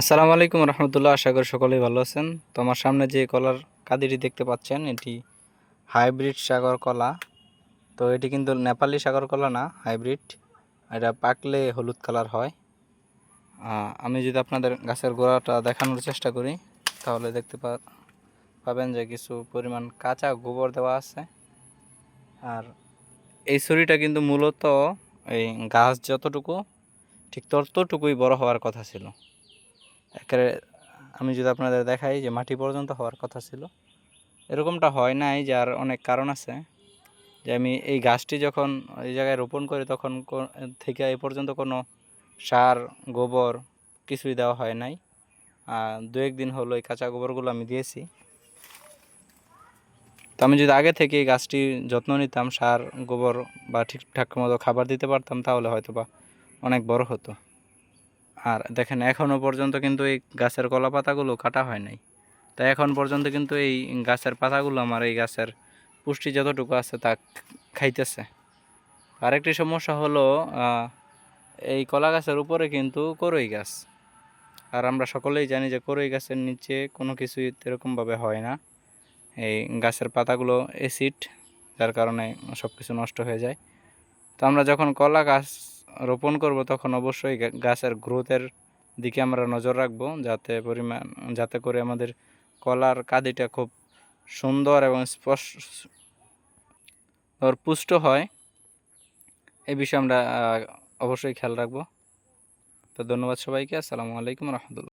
আসসালামু আলাইকুম রহমতুল্লাহ। আশা করি সকলেই ভালো আছেন। তো আমার সামনে যে কলার কাদিটি দেখতে পাচ্ছেন, এটি হাইব্রিড সাগর কলা। তো এটি কিন্তু নেপালি সাগর কলা না, হাইব্রিড। এটা পাকলে হলুদ কালার হয়। আমি যদি আপনাদের গাছের গোড়াটা দেখানোর চেষ্টা করি, তাহলে দেখতে পাবেন যে কিছু পরিমাণ কাঁচা গোবর দেওয়া আছে। আর এই ছড়িটা কিন্তু মূলত এই গাছ যতটুকু ঠিক ততটুকুই বড় হওয়ার কথা ছিল। একেবারে আমি যদি আপনাদের দেখাই যে মাটি পর্যন্ত হওয়ার কথা ছিল, এরকমটা হয় নাই। যার অনেক কারণ আছে। যে আমি এই গাছটি যখন এই জায়গায় রোপণ করি, তখন থেকে এই পর্যন্ত কোনো সার গোবর কিছুই দেওয়া হয় নাই। দু একদিন হলো এই কাঁচা গোবরগুলো আমি দিয়েছি। তো আমি যদি আগে থেকে এই গাছটি যত্ন নিতাম, সার গোবর বা ঠিকঠাক মতো খাবার দিতে পারতাম, তাহলে হয়তো বা অনেক বড় হতো। আর দেখেন, এখনও পর্যন্ত কিন্তু এই গাছের কলা পাতাগুলো কাটা হয় নাই। তাই এখন পর্যন্ত কিন্তু এই গাছের পাতাগুলো আমার এই গাছের পুষ্টি যতটুকু আছে তা খাইতেছে। আরেকটি সমস্যা হলো, এই কলা গাছের উপরে কিন্তু কড়ই গাছ। আর আমরা সকলেই জানি যে কড়ই গাছের নিচে কোনো কিছুই এরকমভাবে হয় না। এই গাছের পাতাগুলো অ্যাসিড, যার কারণে সব কিছু নষ্ট হয়ে যায়। তো আমরা যখন কলা গাছ রোপণ করব, তখন অবশ্যই গাছের গ্রোথের দিকে আমরা নজর রাখব, যাতে করে আমাদের কলার কাঁদিটা খুব সুন্দর এবং পুষ্ট হয়। এই বিষয়ে আমরা অবশ্যই খেয়াল রাখব। তো ধন্যবাদ সবাইকে। আসসালামু আলাইকুম রহমতুল্লাহ।